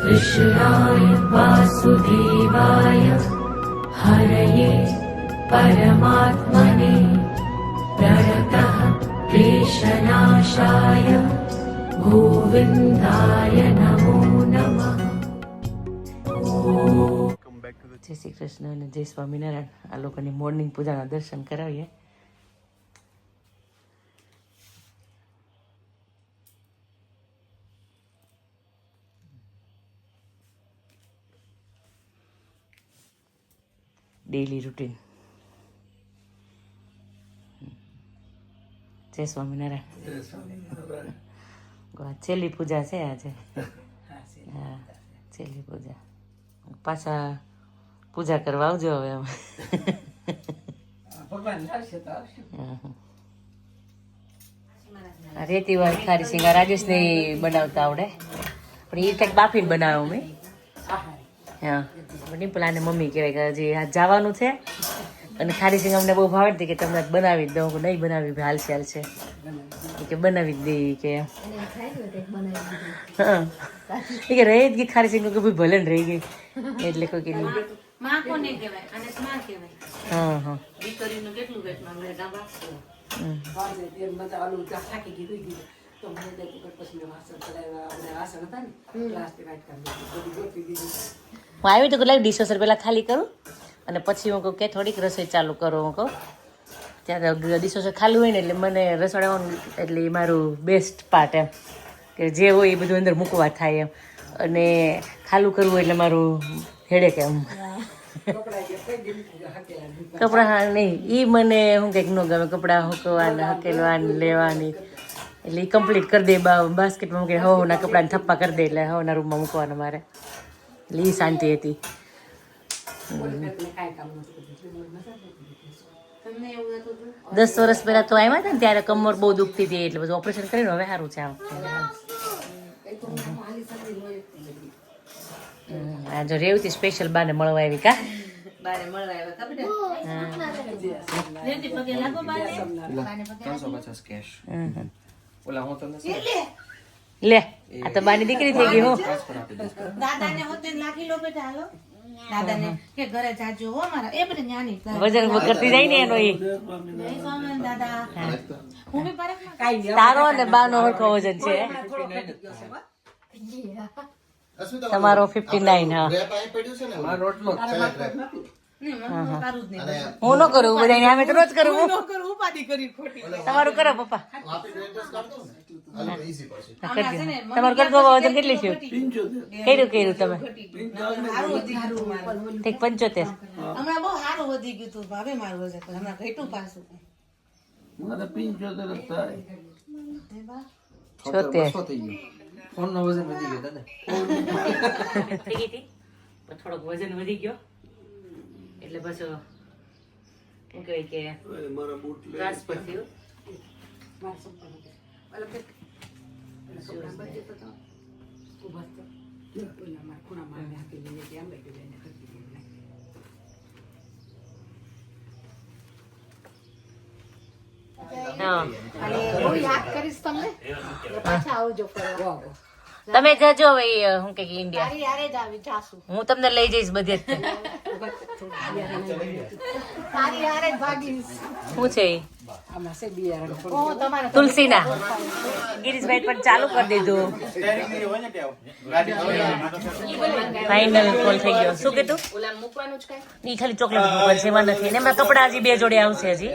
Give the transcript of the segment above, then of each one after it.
कृष्णाय वासुदेवाय हरये परमात्मने प्रणतः क्लेशनाशाय गोविन्दाय नमो नमः। જય શ્રી કૃષ્ણ અને જય સ્વામિનારાયણ. આ લોકોની મોર્નિંગ પૂજાના દર્શન કરાવીએ. Daily routine. જય સ્વામિનારાયણ. છેલ્લી પૂજા છે આજે. હા, છેલ્લી પૂજા. પાછા પૂજા કરવા આવજો હવે. રેતી વાળી ખારી સિંગા રાજેશને બનાવતા આવડે, પણ એ કંઈક બાફીને બનાવ્યો મેં. હા, પેલા મમ્મી કહેવાય કે હજી આ જવાનું છે અને ખારી સિંગ અમને બહુ ભાવતી કે તમને બનાવી જ દઉં. નહીં બનાવી હાલશે હાલશે કે બનાવી જ દઈ કે. હા, એ કે રહી જ ગઈ ખારી સિંગ કે ભાઈ ભલે ને રહી ગઈ એટલે કોઈ કે નહીં. હા હા હું આવી તો લાવી ડિશવોશર પહેલાં ખાલી કરું અને પછી હું કહું કે થોડીક રસોઈ ચાલુ કરું. હું કહું ત્યાં ડિશવોશર ખાલી હોય ને એટલે મને રસોડામાં એટલે એ મારું બેસ્ટ પાર્ટ એમ કે જે હોય એ બધું અંદર મૂકવા થાય એમ. અને ખાલું કરવું એટલે મારું હેડેક એમ. કપડાં હા નહીં એ મને શું કંઈક ન ગમે. કપડાં હૂકવાના હકેલવાની લેવાની એટલે એ કમ્પ્લીટ કરી દે. બાસ્કેટમાં મૂકે હવના કપડાને થપ્પા કરી દે એટલે હવના રૂમમાં મૂકવાના મારે. એટલે એ શાંતિ હતી. 10 વર્ષ પહેલાં તો આવ્યા હતા ને ત્યારે કમર બહુ દુખતી હતી એટલે બધું ઓપરેશન કરીને હવે સારું છે. આ જો રેવતી સ્પેશિયલ બાને મળવા આવી કા. લે આ તો બાની દીકરી થઈ ગઈ. હું વજન કરતી જાય ને એનો. તારો ને બાનો હરખો વજન છે. તમારો 59. હું ન કરું બધા અમે તો રોજ કરું. તમારું કરો પપ્પા. તમારું કરતો વજન કેટલી થયું? કર્યું તમે ઠીક 75. હમણાં બહુ સારું વધી ગયું હતું ભાભી મારું વજન હમણાં ઘટ્યું પાછું. 76. થોડોક વજન વધી ગયો એટલે બસ શું કહેવાય કે ટ્રાન્સફર થયું. તમે જજો હવે હું કે ઇન્ડિયા. હું તમને લઈ જઈશ બધે. શું છે તુલસીના ગિરીશભાઈ પણ ચાલુ કરી દીધું. ફાઇનલ કોલ થઈ ગયો. શું કીધું? ઈ ખાલી ચોકલેટ મૂકવાનું છે, એમાં નથી. એમાં કપડા હજી 2 જોડે આવશે. હજી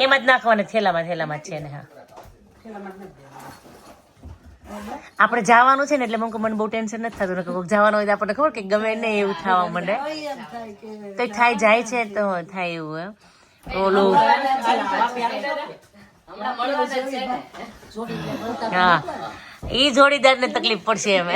એમાં જ નાખવાના થેલામાં જ છે ને. હા, આપણે જવાનું છે ને એટલે મને બહુ ટેન્શન નથી થતું. જવાનું હોય તો આપણને ખબર કે ગમે નહીં એવું થવા માંડે તો થાય જાય છે તો થાય એવું એમ. ઓલું હા, ઈ જોડીદાર ને તકલીફ પડશે એમ.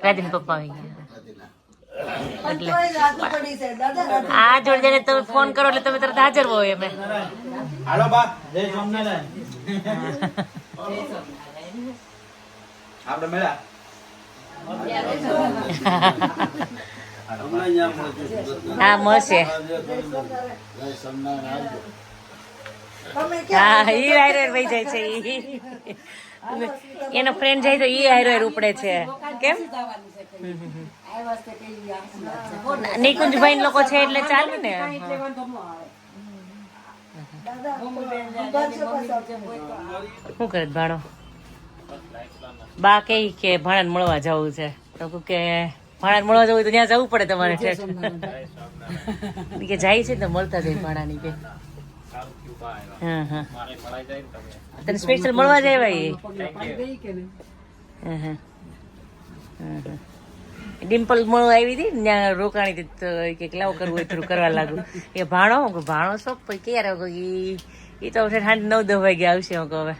રાધીન પપ્પા આવી ગયા એટલે આ જોડે તમે ફોન કરો એટલે તમે તરત હાજર હોય. અમે હાલો બા જય સ્વામિનારાયણ. આપણે મેળા હા મળશે હા ઈ હારે વહી જાય છે ઈ એનો ફ્રેન્ડ જાય તો ઈ હારે ઉપડે છે કેમ નિકુંજભાઈ લોકો છે એટલે ચાલે ને શું કરે ભાણો બા કઈ કે ભાણાને મળવા જવું છે તો કે ભાણાને મળવા જવું હોય તો ત્યાં જવું પડે તમારે કે જાય છે તો મળતા જાય ભાણાની કે હા હા તને સ્પેશિયલ મળવા જાય ભાઈ ડિમ્પલ મળવા આવી હતી ત્યાં રોકાણી હતી તો કે લાવ કરવું હોય થોડું કરવા લાગુ એ ભાણો શોખ પછી ક્યારે એ તો સાંજ 9-10 વાગે આવશે હું હવે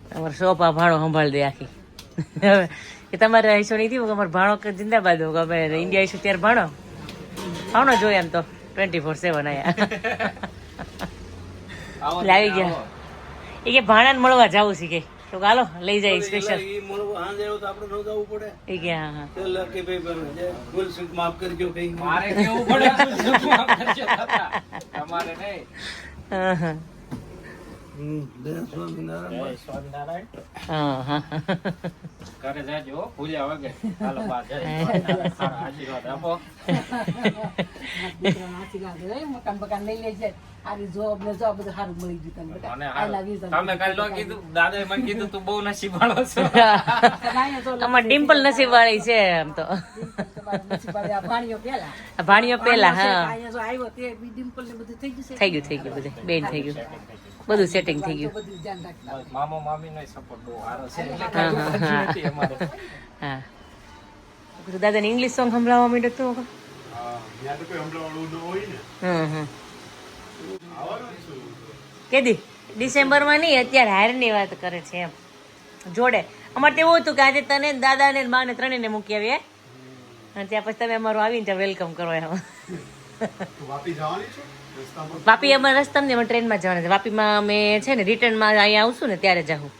તમારે શોપ આ ભાણો સંભાળ દે આખી હવે કે તમારે હિસ્સો નહીં થયું અમારે ભાણો જિંદાબાદ હોગ અમે ઇન્ડિયા હિસ્સો ત્યારે ભાણો જોઈએ એમ તો 24/7 આયા લાવી ગયા એ કે ભાણાને મળવા જવું છે કે તો હાલો લઈ જાય સ્પેશિયલ એ કે હા હા હા હા કરે જાજો ભૂલ્યા વગર હાલો બા જય આશીર્વાદ આપો મકાન બકાન લઈ લેજે આરી જોબ ને જોબ બધું સારું મળી ગયું તને તમે કાલ લો કીધું દાદાએ મને કીધું તું બહુ નસીબવાળો છો અમાર ડિમ્પલ નસીબ વાળી છે આમ તો ભાણિયો પેલા હા આવ્યો તે ડિમ્પલ ને બધું થઈ ગયું થઈ ગયું બધું બેન થઈ ગયું બધું સેટિંગ થઈ ગયું બધું ધ્યાન રાખ મામો મામી નો સપોર્ટ બહુ સારો છે હા દાદાને ઇંગ્લિશ સોંગ સંભળાવવા માંડ્યો તો કેદી ડિસેમ્બરમાં નહીં અત્યારે હારની વાત કરે છે એમ જોડે અમારે તો એવું હતું કે આજે તને દાદાને માને ત્રણેયને મૂકી આવીએ અને ત્યાં પછી તમે અમારું આવીને ત્યાં વેલકમ કરો એમ વાપી અમારે રસ્તામાં ને અમે ટ્રેનમાં જવાના છે વાપીમાં અમે છે ને રિટર્નમાં અહીંયા આવશું ને ત્યારે જાઉં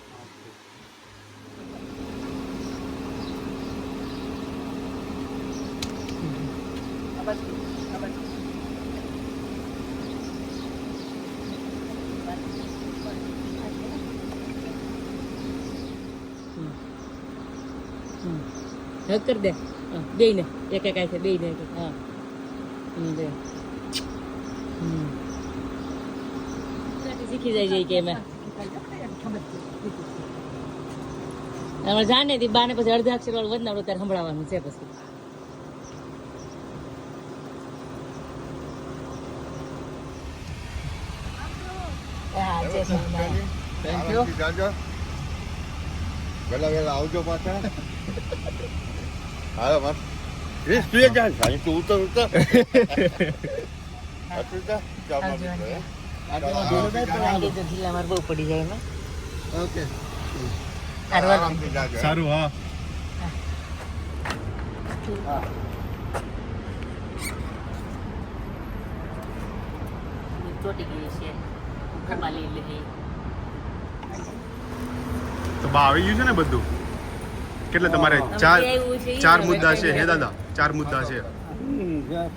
કર દે બે ને એક એક છે બે ને હા દે શીખી જાય કે એમાં અમે જાણે તી બાને પછી અડધા અક્ષર વાળું વધનાડું ત્યારે સંભળાવવાનું છે પછી થેન્ક યુ વેલા આવજો પાછા હા મત રીસ તું જા સાઈ તું ઉતર બહુ પડી જાય એમાં ઓકે સારું હા ચોટી ગઈ છે ખમાલી લીધી તો બા આવી ગયું છે ને બધું કેટલે તમારે ચાર મુદ્દા છે હે દાદા 4 મુદ્દા છે 4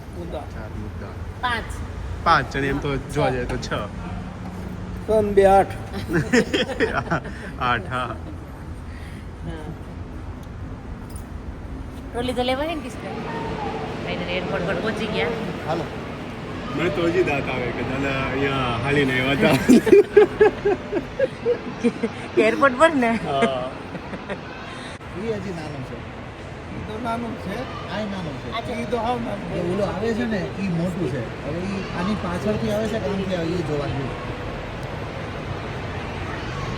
મુદ્દા 5 અને એમ તો જોવા જાય તો 6 3 2 8 8 હા ટ્રોલી તો લેવાય ને કિસકા ફાઇનલ એરપોર્ટ પર પહોંચી ગયા હાલો મને તો હજી દાંત આવે કે દાદા અહીંયા હાલીને આવ્યા હતા એરપોર્ટ પર ને એ હજી નાનું છે તો નાનું છે આ નાનું છે એ તો હાવ નાનું છે ઓલો આવે છે ને એ મોટું છે હવે એ આની પાછળથી આવે છે કામથી આવે એ જોવાનું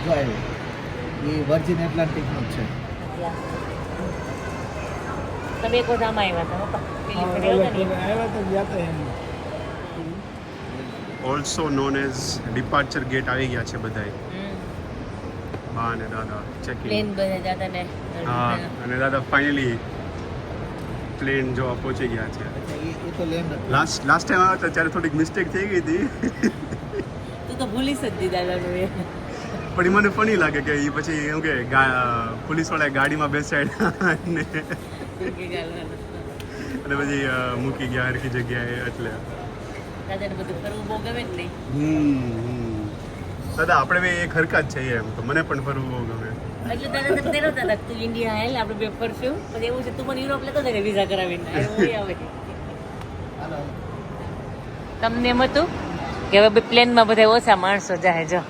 જો આવ્યું એ વર્જિન એટલાન્ટિકનું જ છે તમે એક વખત આમાં આવ્યા હતા આવ્યા તો ગયા હતા એમ also known as departure gate આવી ગયા છે બધાય બા અને દાદા ચેકિંગ પ્લેન બધા જાતા ને હા અને દાદા ફાઇનલી પ્લેન જોવા પહોંચી ગયા છે એ તો લેન્ડ લાસ્ટ ટાઈમ આવ્યા હતા ત્યારે થોડીક મિસ્ટેક થઈ ગઈ હતી તું તો ભૂલી જ દીધા દાદાનું એ પણ ઈ મને ફની લાગે કે ઈ પછી એમ કે પોલીસ વાળા ગાડીમાં બેસાડ્યા અને પછી મૂકી ગયા હરખી જગ્યાએ એટલે દાદાને બધું ફરવું બહુ ગમે જ નહીં. દાદા આપણે બે એક હરખા જ છીએ એમ તો મને પણ ફરવું બહુ ગમે. એટલે દાદા તમે તેરવતા હતા તું ઇન્ડિયા હાલ આપણે બે ફરશું પછી એવું છે તું મને યુરોપ લેતો જાય વિઝા કરાવીને આવે. તમને એમ હતું કે હવે પ્લેનમાં બધા ઓછા માણસો જાય જો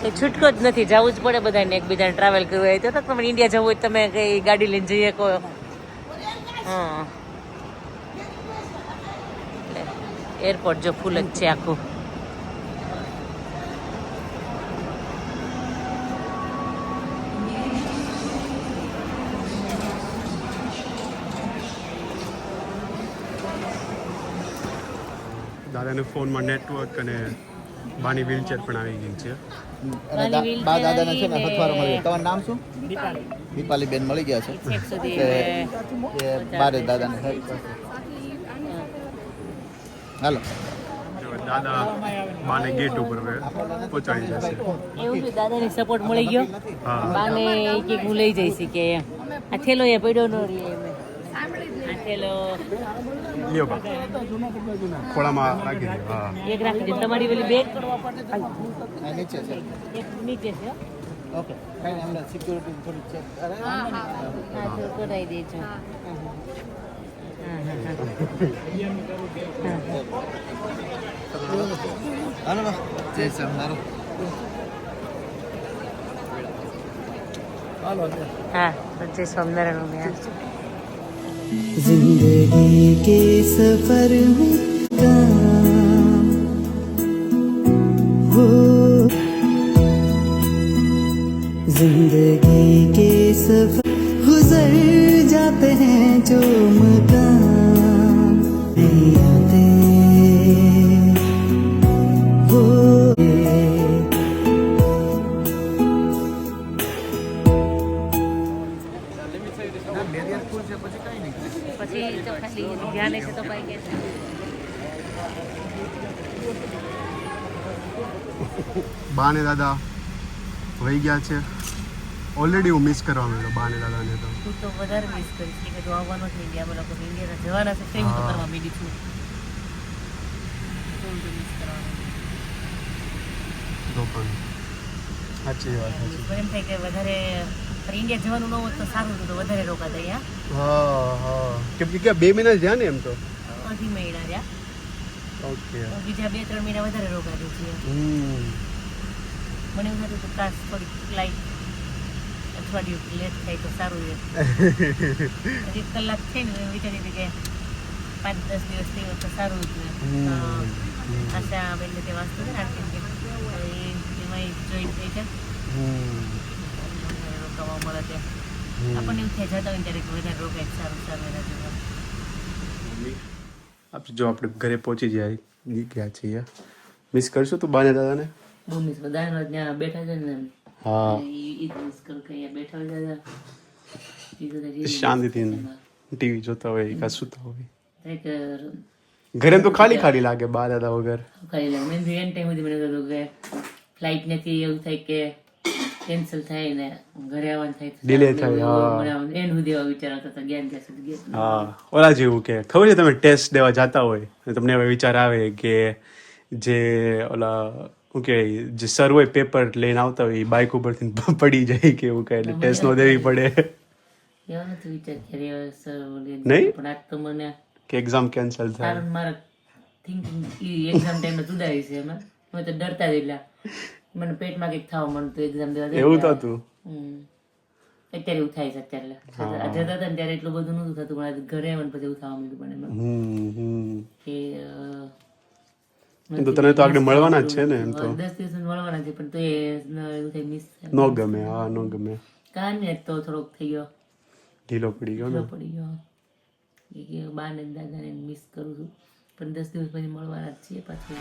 એ છૂટકો જ નથી જવું જ પડે બધાને એકબીજાને ટ્રાવેલ કરવું હોય તો તમે ઇન્ડિયા જવું હોય તમે કઈ ગાડી લઈને જઈએ કહો. હા એરપોર્ટ જો ફૂલ જ છે આખું. દાદાને ફોનમાં નેટવર્ક અને બાની વ્હીલચેર પણ આવી ગઈ છે. બા દાદાને છે ને હથવારો મળી. તમારું નામ શું? દીપાલી બેન મળી ગયા છે. બારે દાદાને હાલો દાદા બાને ગેટ ઉપર પહોંચાડી જશે. એવું છે દાદાને સપોર્ટ મળી ગયો. હા બાને એક હું લઈ જઈશ કે એમ આ થેલો એ પડ્યો ન રહે એમ આ થેલો લ્યો બા ખોળામાં રાખી દો. હા એક રાખી દે તમારી પેલી બેગ નીચે છે. એક નીચે છે ઓકે કઈ નહીં, અમને સિક્યુરિટી થોડી ચેક કરે. હા તો કરાવી દેજો. હાલો બા જય શ્રી રામ. હાલો હા જય સ્વામિનારાયણ. जिंदगी के सफर में काम हो, जिंदगी के सफर गुजर जाते हैं जो मकाम नहीं आते वो પછી તો ખાલી ધ્યાન છે તો ભાઈ કે બાને દાદા વહી ગયા છે. ઓલરેડી હું મિસ કરવા માંગ્યો બાને દાદાને તો. તું તો વધારે મિસ કરીશ કે તું આવવાનો જ નહીં. અમે લોકો ઇન્ડિયાના જવાના છે તે હું તો કરવા માંડી છું. તો પણ સાચી વાત છે. એમ થાય કે વધારે ઇન્ડિયા જવાનું ન હોત તો સારું હતું તો વધારે રોકાતા અહીંયા. હા હા કેમ કે 2 મહિના જ જ્યાં ને એમ તો. અઢી મહિના રહ્યા. ઓકે બીજા 2-3 મહિના વધારે રોકાતું છે. મને એવું થતું કાશ થોડી ફ્લાઇટ અઠવાડિયું લેટ થાય તો સારું રહે. 1 કલાક થઈ ને હું વિચારી હતી કે 5-10 દિવસ થઈ તો સારું હતું. આશા બેનને તે વાંચતું છે ને આર્ટિકલ એમાં જોઈન થઈ છે રોકાવા મળે ત્યાં આપણને એવું થાય જતા હોય ત્યારે વધારે રોકાય સારું સારું એના. જો આપણે ઘરે પહોંચી ગયા છીએ. મિસ કરશું તું બાને દાદાને? બહુ મિસ બધાને ત્યાં બેઠા છે ને. હા ઈ મિસ કરું કે અહીંયા બેઠા હોય દાદા શાંતિથી ટીવી જોતા હોય કાં સૂતા હોય. કંઈક ઘરે તો ખાલી ખાલી લાગે બા દાદા વગર. ખાલી લાગે. મેં એન ટાઈમ સુધી મને થતું કે ફ્લાઇટ નથી એવું થાય કે કેન્સલ થાય ને ઘરે આવવાનું થાય ડિલે થાય. હા એન સુધી એવા વિચાર આવતા હતા જ્ઞાન ત્યાં સુધી ગયા. હા ઓલા જેવું કે ખબર છે તમે ટેસ્ટ દેવા જતા હોય અને તમને એવા વિચાર આવે કે જે ઓલા શું કે જે સર હોય પેપર લઈને આવતા હોય એ બાઇક ઉપરથી પડી જાય કે એવું કઈ એટલે ટેસ્ટ નો દેવી પડે. એવા નથી વિચાર કર્યા સર નહીં? પણ આજ તો મને કે એક્ઝામ કેન્સલ થાય. કારણ મારા થિંકિંગ એક્ઝામ ટાઈમે સુધારી છે એમાં. હું તો ડરતા જ એટલા મને પેટમાં કંઈક થવા મળતું એક્ઝામ દેવા એવું તો હતું. અત્યારે એવું થાય છે અત્યારે જતા હતા ને ત્યારે એટલું બધું નતું થતું પણ ઘરે આવે ને પછી એવું થવા માંડ્યું પણ એમાં કે તો તને તો આગળ મળવાના જ છે ને એમ તો. 10 દિવસ મળવાના છે પણ તો એ એવું થાય મિસ નો ગમે. હા નો ગમે. કાન ને તો થોડોક થઈ ગયો ઢીલો પડી ગયો ને. પડી ગયો કે બા ને દાદાને મિસ કરું છું પણ 10 દિવસ પછી મળવાના જ છીએ પાછું.